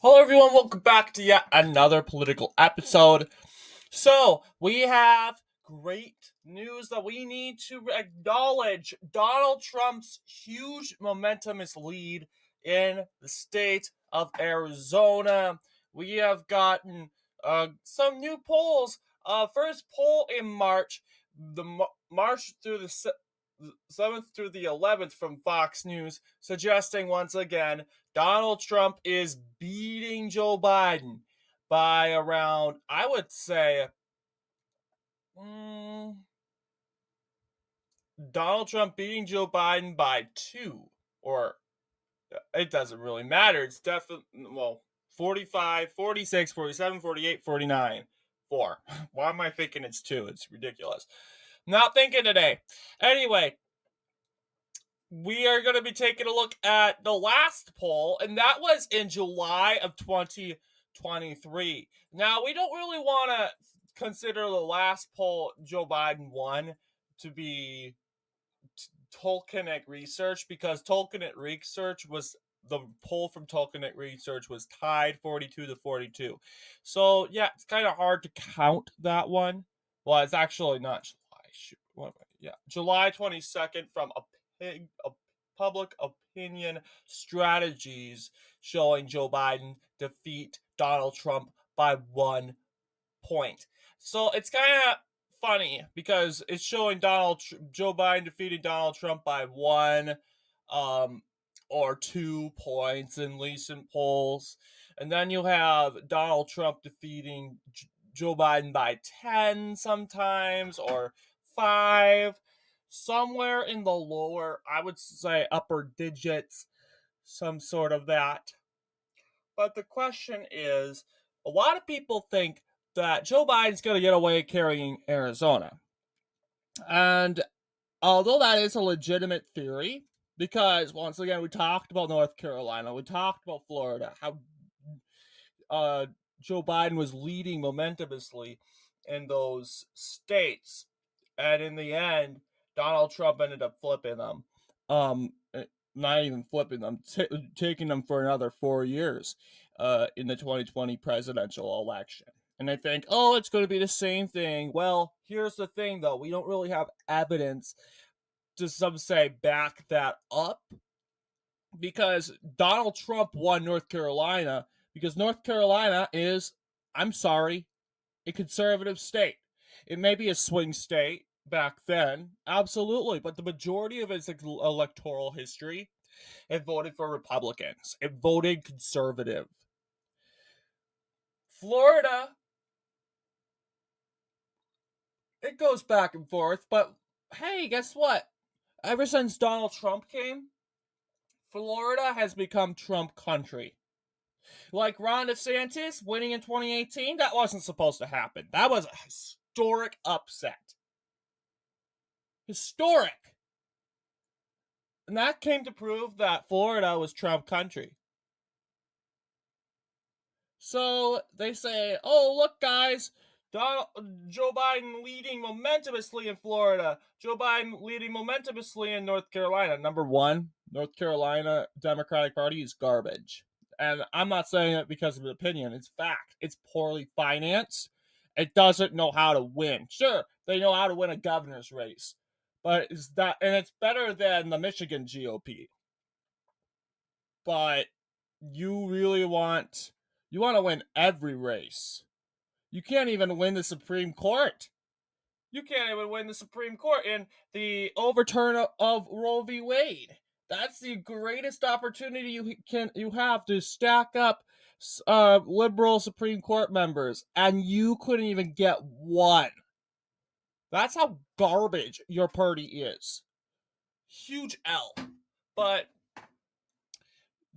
Hello, everyone. Welcome back to yet another political episode. So, we have great news that we need to acknowledge. Donald Trump's huge momentumous lead in the state of Arizona. We have gotten some new polls. First poll in March, March through the 7th through the 11th from Fox News, suggesting once again Donald Trump is beating Joe Biden by around, I would say, Donald Trump beating Joe Biden by 2. Or it doesn't really matter. It's definitely, well, 45, 46, 47, 48, 49, 4. Why am I thinking it's 2? It's ridiculous. Not thinking today. Anyway, we are going to be taking a look at the last poll, and that was in July of 2023. Now, we don't really want to consider the last poll Joe Biden won to be Tolkien Research, because Tolkien Research was the poll from Tolkien Research was tied 42 to 42. So, yeah, it's kind of hard to count that one. Well, it's actually not July. July 22nd from a public opinion strategies showing Joe Biden defeat Donald Trump by 1 point. So it's kind of funny because it's showing Joe Biden defeating Donald Trump by 1 um or 2 points in recent polls, and then you have Donald Trump defeating Joe Biden by 10 sometimes, or 5, somewhere in the lower, I would say, upper digits, some sort of that. But the question is, a lot of people think that Joe Biden's going to get away carrying Arizona. And although that is a legitimate theory, because once again, we talked about North Carolina, we talked about Florida, how Joe Biden was leading momentumously in those states. And in the end, Donald Trump ended up flipping them. Not even flipping them, taking them for another 4 years in the 2020 presidential election. And I think, oh, it's going to be the same thing. Well, here's the thing, though. We don't really have evidence to, some say, back that up, because Donald Trump won North Carolina because North Carolina is, I'm sorry, a conservative state. It may be a swing state back then, absolutely, but the majority of its electoral history, it voted for Republicans. It voted conservative. Florida, it goes back and forth, but hey, guess what? Ever since Donald Trump came, Florida has become Trump country. Like Ron DeSantis winning in 2018, that wasn't supposed to happen. That was a historic upset. Historic. And that came to prove that Florida was Trump country. So they say, oh, look, guys, Joe Biden leading momentumously in Florida. Joe Biden leading momentumously in North Carolina. Number one, North Carolina Democratic Party is garbage. And I'm not saying it because of opinion. It's fact. It's poorly financed. It doesn't know how to win. Sure, they know how to win a governor's race, but it's better than the Michigan GOP. But you really want to win every race. You can't even win the Supreme Court. You can't even win the Supreme Court in the overturn of Roe v. Wade. That's the greatest opportunity you have to stack up liberal Supreme Court members, and you couldn't even get one. That's how garbage your party is. Huge L. But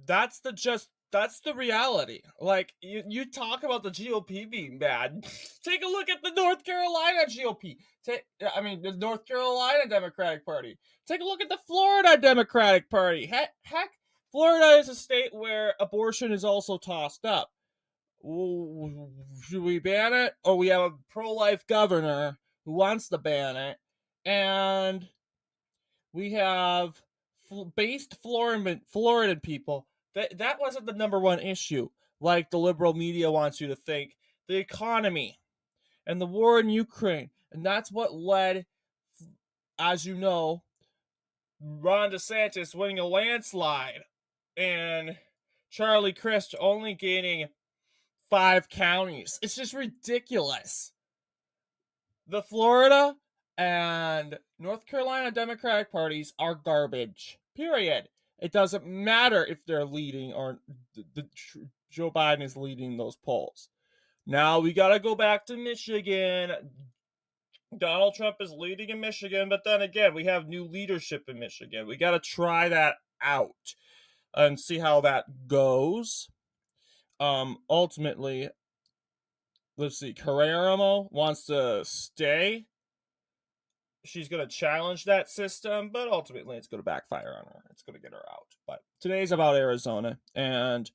that's the reality. Like, you talk about the GOP being bad. Take a look at the North Carolina GOP. The North Carolina Democratic Party. Take a look at the Florida Democratic Party. Heck, Florida is a state where abortion is also tossed up. Ooh, should we ban it? Or we have a pro-life governor who wants to ban it, and we have based Floridan people. That wasn't the number one issue. like the liberal media wants you to think, the economy and the war in Ukraine. And that's what led, as you know, Ron DeSantis winning a landslide and Charlie Crist only gaining 5 counties. It's just ridiculous. The Florida and North Carolina Democratic parties are garbage. Period. It doesn't matter if they're leading or Joe Biden is leading those polls. Now we got to go back to Michigan. Donald Trump is leading in Michigan, but then again, we have new leadership in Michigan. We got to try that out and see how that goes. Ultimately, let's see. Carreramo wants to stay. She's going to challenge that system, but ultimately it's going to backfire on her. It's going to get her out. But today's about Arizona, and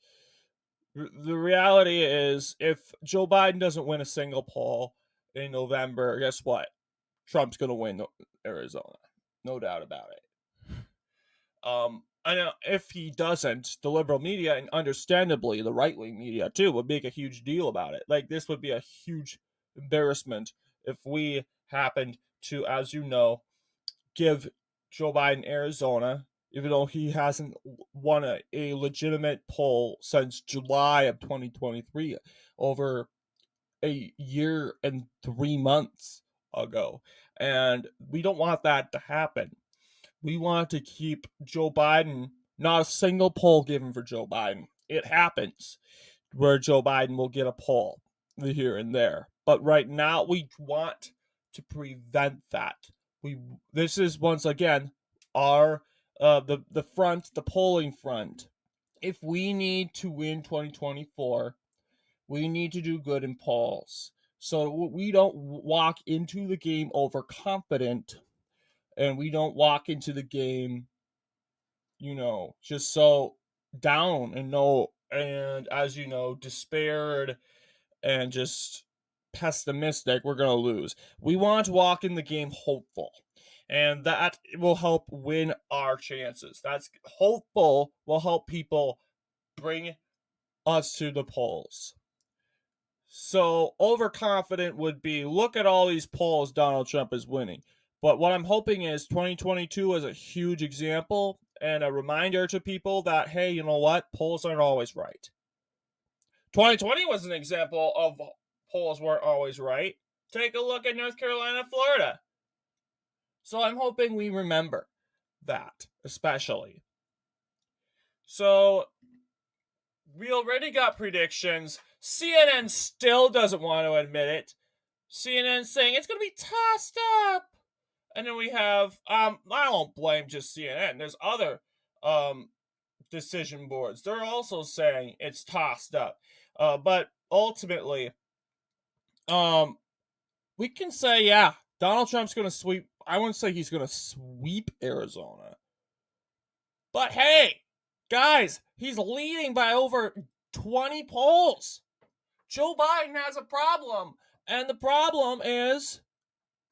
the reality is if Joe Biden doesn't win a single poll in November, guess what? Trump's going to win Arizona. No doubt about it. I know if he doesn't, the liberal media, and understandably the right-wing media too, would make a huge deal about it. Like, this would be a huge embarrassment if we happened to, as you know, give Joe Biden Arizona, even though he hasn't won a legitimate poll since July of 2023, over a year and 3 months ago. And we don't want that to happen. We want to keep Joe Biden, not a single poll given for Joe Biden. It happens where Joe Biden will get a poll here and there. But right now, we want to prevent that. This is once again our the front, the polling front. If we need to win 2024, we need to do good in polls. So we don't walk into the game overconfident, and we don't walk into the game, just so down and as you know, despaired and just pessimistic, we're going to lose. We want to walk in the game hopeful, and that will help win our chances. That's hopeful will help people bring us to the polls. So overconfident would be, look at all these polls Donald Trump is winning. But what I'm hoping is 2022 is a huge example and a reminder to people that, hey, you know what? Polls aren't always right. 2020 was an example of polls weren't always right. Take a look at North Carolina, Florida. So I'm hoping we remember that, especially. So we already got predictions. CNN still doesn't want to admit it. CNN saying it's going to be tossed up. And then we have, I don't blame just CNN. There's other decision boards. They're also saying it's tossed up. But ultimately, we can say, yeah, Donald Trump's going to sweep. I wouldn't say he's going to sweep Arizona. But hey, guys, he's leading by over 20 polls. Joe Biden has a problem, and the problem is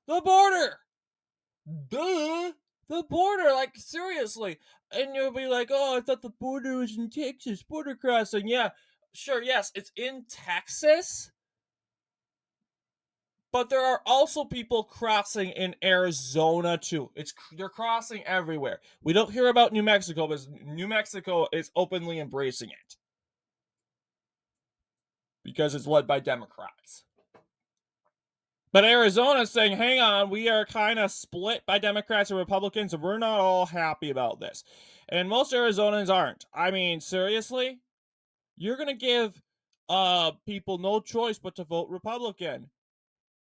the border. Duh. The border, like, seriously. And you'll be like, oh, I thought the border was in Texas, border crossing. Yeah, sure, yes, it's in Texas. But there are also people crossing in Arizona too. They're crossing everywhere. We don't hear about New Mexico, but New Mexico is openly embracing it because it's led by Democrats. But Arizona is saying, hang on, we are kind of split by Democrats and Republicans, and we're not all happy about this. And most Arizonans aren't. I mean, seriously? You're going to give people no choice but to vote Republican.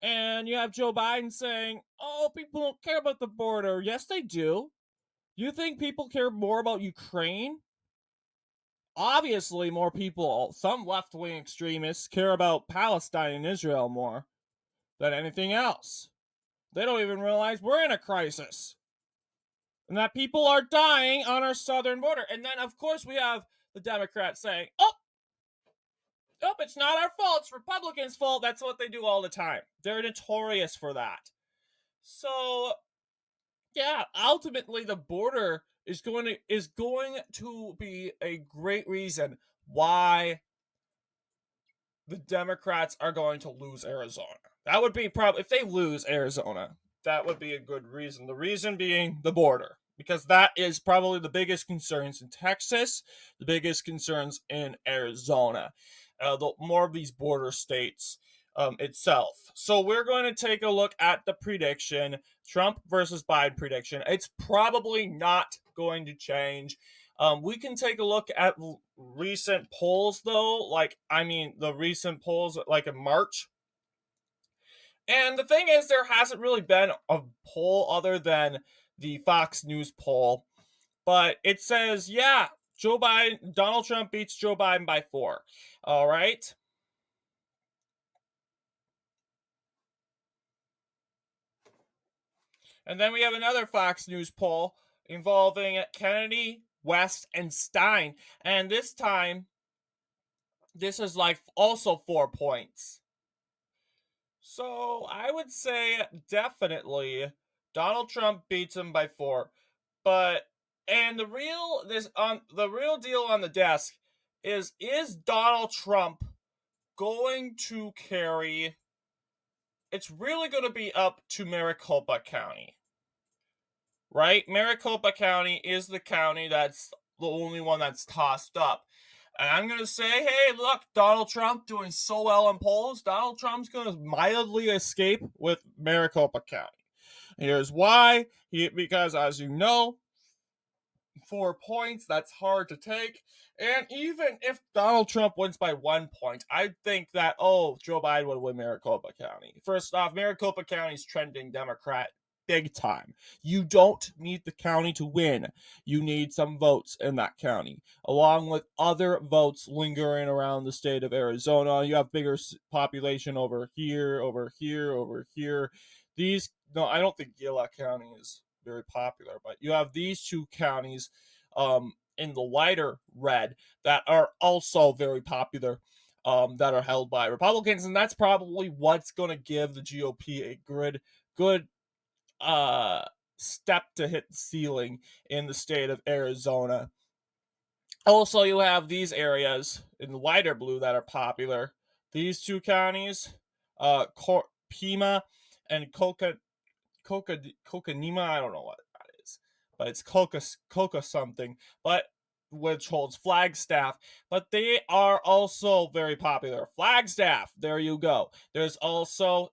And you have Joe Biden saying, oh, people don't care about the border. Yes, they do. You think people care more about Ukraine? Obviously, more people, some left-wing extremists, care about Palestine and Israel more than anything else. They don't even realize we're in a crisis and that people are dying on our southern border. And then, of course, we have the Democrats saying, oh, it's not our fault. It's Republicans' fault. That's what they do all the time. They're notorious for that. So, yeah, ultimately, the border is going to be a great reason why the Democrats are going to lose Arizona. That would be probably, if they lose Arizona, that would be a good reason. The reason being the border, because that is probably the biggest concerns in Texas, the biggest concerns in Arizona, the more of these border states itself. So we're going to take a look at the prediction, Trump versus Biden prediction. It's probably not going to change. We can take a look at recent polls, though. The recent polls, like in March. And the thing is, there hasn't really been a poll other than the Fox News poll. But it says, yeah, Donald Trump beats Joe Biden by 4. All right. And then we have another Fox News poll involving Kennedy, West, and Stein. And this time, this is like also 4 points. So I would say definitely Donald Trump beats him by 4. The real deal on the desk is Donald Trump going to carry? It's really going to be up to Maricopa County. Right? Maricopa County is the county that's the only one that's tossed up. And I'm going to say, hey, look, Donald Trump doing so well in polls. Donald Trump's going to mildly escape with Maricopa County. Here's why. Because, as you know, 4 points, that's hard to take. And even if Donald Trump wins by 1 point, I think that, Joe Biden would win Maricopa County. First off, Maricopa County's trending Democrat big time. You don't need the county to win. You need some votes in that county, along with other votes lingering around the state of Arizona. You have bigger population over here, over here, over here. I don't think Gila County is very popular, but you have these 2 counties in the lighter red that are also very popular, that are held by Republicans, and that's probably what's going to give the GOP a good step to hit the ceiling in the state of Arizona. Also, you have these areas in the lighter blue that are popular. These 2 counties, Pima and Coconina, I don't know what that is, but it's Coca something, but which holds Flagstaff, but they are also very popular. Flagstaff, there you go. There's also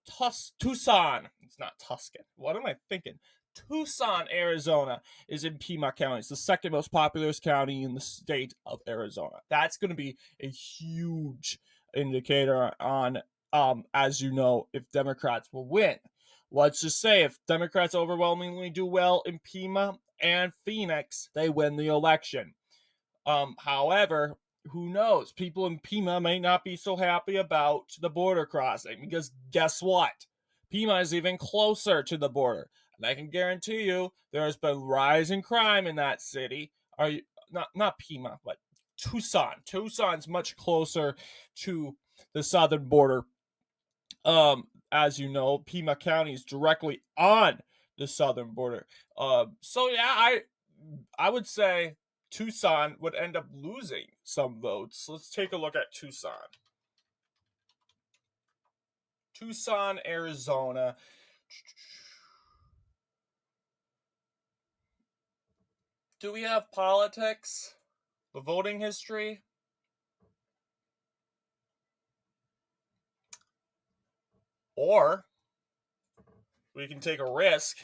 Tucson. It's not Tuscan. What am I thinking? Tucson, Arizona is in Pima County. It's the second most populous county in the state of Arizona. That's going to be a huge indicator on, as you know, if Democrats will win. Let's just say if Democrats overwhelmingly do well in Pima and Phoenix, they win the election. However, who knows? People in Pima may not be so happy about the border crossing, because guess what? Pima is even closer to the border. And I can guarantee you there has been rising crime in that city. Not Pima, but Tucson. Tucson's much closer to the southern border. As you know, Pima County is directly on the southern border. So yeah, I would say Tucson would end up losing some votes. Let's take a look at Tucson. Tucson, Arizona. Do we have politics? The voting history? Or we can take a risk.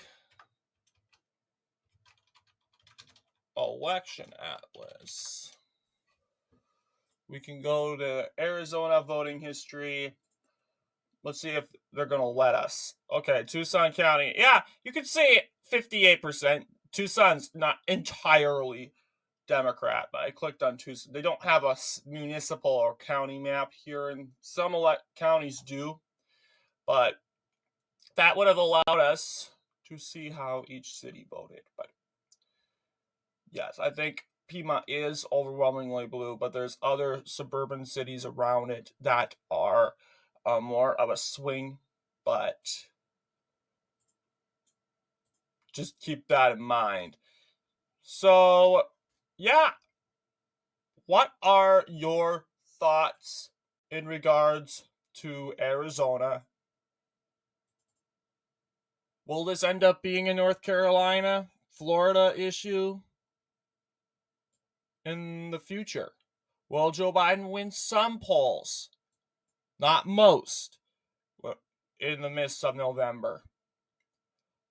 Election Atlas. We can go to Arizona voting history. Let's see if they're going to let us. Okay, Tucson County. Yeah, you can see 58%. Tucson's not entirely Democrat, but I clicked on Tucson. They don't have a municipal or county map here, and some counties do. But that would have allowed us to see how each city voted. But yes, I think Pima is overwhelmingly blue, but there's other suburban cities around it that are more of a swing, but just keep that in mind. So, yeah. What are your thoughts in regards to Arizona. Will this end up being a North Carolina, Florida issue in the future? Will Joe Biden win some polls? Not most, in the midst of November.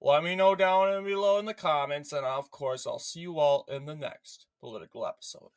Let me know down below in the comments, and of course, I'll see you all in the next political episode.